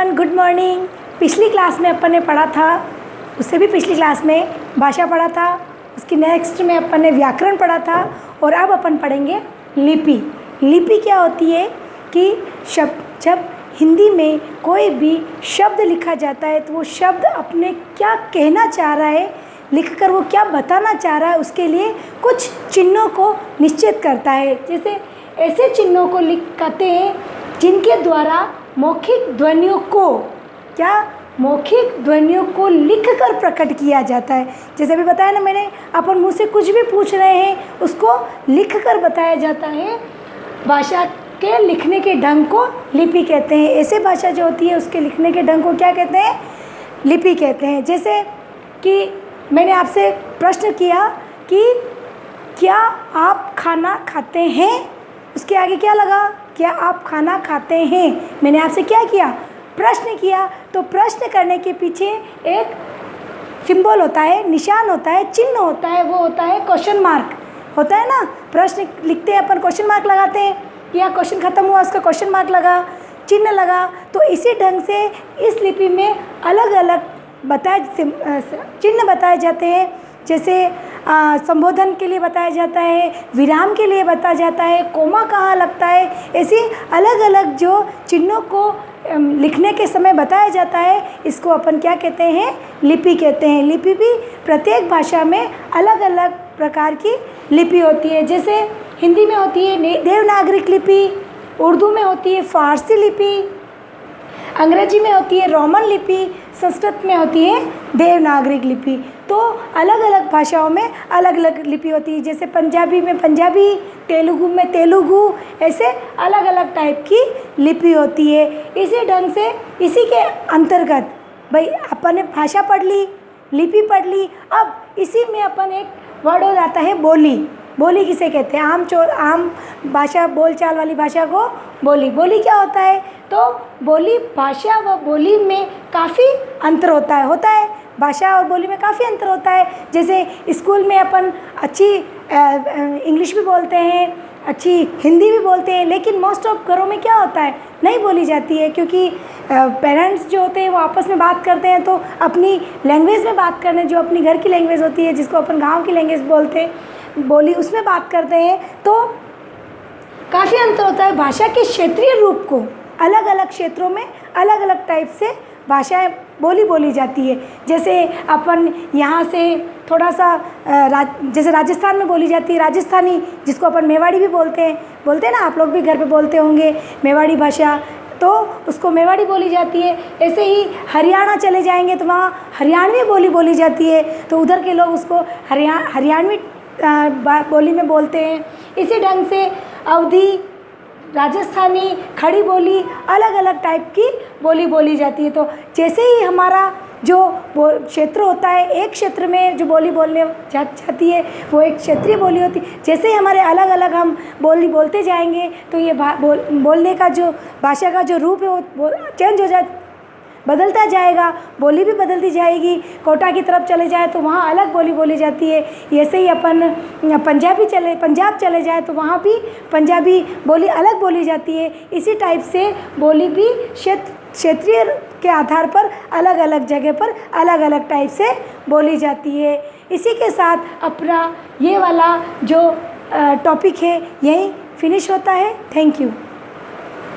Everyone, good morning. पिछली class में अपन ने पढ़ा था, उससे भी पिछली क्लास में भाषा पढ़ा था, उसकी नेक्स्ट में अपन ने व्याकरण पढ़ा था और अब अपन पढ़ेंगे लिपि। लिपि क्या होती है कि जब हिंदी में कोई भी शब्द लिखा जाता है तो वो शब्द अपने क्या कहना चाह रहा है, लिखकर वो क्या बताना चाह रहा है, उसके लिए कुछ चिन्हों को निश्चित करता है। जैसे ऐसे चिन्हों को कहते हैं जिनके द्वारा मौखिक ध्वनियों को लिखकर प्रकट किया जाता है। जैसे अभी बताया ना मैंने, अपन मुँह से कुछ भी पूछ रहे हैं उसको लिखकर बताया जाता है। भाषा के लिखने के ढंग को लिपि कहते हैं। ऐसे भाषा जो होती है उसके लिखने के ढंग को क्या कहते हैं? लिपि कहते हैं। जैसे कि मैंने आपसे प्रश्न किया कि क्या आप खाना खाते हैं, उसके आगे क्या लगा? क्या आप खाना खाते हैं। मैंने आपसे क्या किया? प्रश्न किया। तो प्रश्न करने के पीछे एक सिंबल होता है, निशान होता है, चिन्ह होता है, वो होता है क्वेश्चन मार्क होता है ना। प्रश्न लिखते हैं अपन, क्वेश्चन मार्क लगाते हैं, या क्वेश्चन ख़त्म हुआ उसका क्वेश्चन मार्क लगा, चिन्ह लगा। तो इसी ढंग से इस लिपि में अलग अलग चिन्ह बताए जाते हैं। जैसे संबोधन के लिए बताया जाता है, विराम के लिए बताया जाता है, कोमा कहाँ लगता है, ऐसी अलग अलग जो चिन्हों को लिखने के समय बताया जाता है, इसको अपन क्या कहते हैं? लिपि कहते हैं। लिपि भी प्रत्येक भाषा में अलग अलग प्रकार की लिपि होती है। जैसे हिंदी में होती है देवनागरिक लिपि, उर्दू में होती है फारसी लिपि, अंग्रेजी में होती है रोमन लिपि, संस्कृत में होती है देवनागरिक लिपि। तो अलग अलग भाषाओं में अलग अलग लिपि होती है। जैसे पंजाबी में पंजाबी, तेलुगु में तेलुगु, ऐसे अलग अलग टाइप की लिपि होती है। इसी ढंग से इसी के अंतर्गत भाई अपन ने भाषा पढ़ ली, लिपि पढ़ ली। अब इसी में अपन एक वर्ड हो जाता है बोली। बोली किसे कहते हैं? आम भाषा, बोलचाल वाली भाषा को बोली। बोली क्या होता है? तो बोली, भाषा व बोली में काफ़ी अंतर होता है। भाषा और बोली में काफ़ी अंतर होता है। जैसे स्कूल में अपन अच्छी इंग्लिश भी बोलते हैं, अच्छी हिंदी भी बोलते हैं, लेकिन मोस्ट ऑफ घरों में क्या होता है? नहीं बोली जाती है, क्योंकि पेरेंट्स जो होते हैं वो आपस में बात करते हैं तो अपनी लैंग्वेज में बात करने, जो अपनी घर की लैंग्वेज होती है जिसको अपन गाँव की लैंग्वेज बोलते हैं, बोली, उसमें बात करते हैं। तो काफ़ी अंतर होता है। भाषा के क्षेत्रीय रूप को अलग अलग क्षेत्रों में अलग अलग टाइप से भाषाएं बोली जाती है। जैसे अपन यहाँ से थोड़ा सा जैसे राजस्थान में बोली जाती है राजस्थानी, जिसको अपन मेवाड़ी भी बोलते हैं ना, आप लोग भी घर पे बोलते होंगे मेवाड़ी भाषा, तो उसको मेवाड़ी बोली जाती है। ऐसे ही हरियाणा चले जाएंगे तो वहाँ हरियाणवी बोली जाती है, तो उधर के लोग उसको हरियाणवी बोली में बोलते हैं। इसी ढंग से अवधी, राजस्थानी, खड़ी बोली, अलग अलग टाइप की बोली जाती है। तो जैसे ही हमारा जो क्षेत्र होता है, एक क्षेत्र में जो बोली बोलने जाती है वो एक क्षेत्रीय बोली होती है। जैसे ही हमारे अलग अलग हम बोलते जाएंगे तो ये बोलने का जो भाषा का जो रूप है वो चेंज हो बदलता जाएगा, बोली भी बदलती जाएगी। कोटा की तरफ चले जाए तो वहाँ अलग बोली जाती है। ऐसे ही अपन पंजाब चले जाए तो वहाँ भी पंजाबी बोली अलग बोली जाती है। इसी टाइप से बोली भी क्षेत्रीय के आधार पर अलग अलग जगह पर अलग अलग टाइप से बोली जाती है। इसी के साथ अपना ये वाला जो टॉपिक है यहीं फिनिश होता है। Thank you.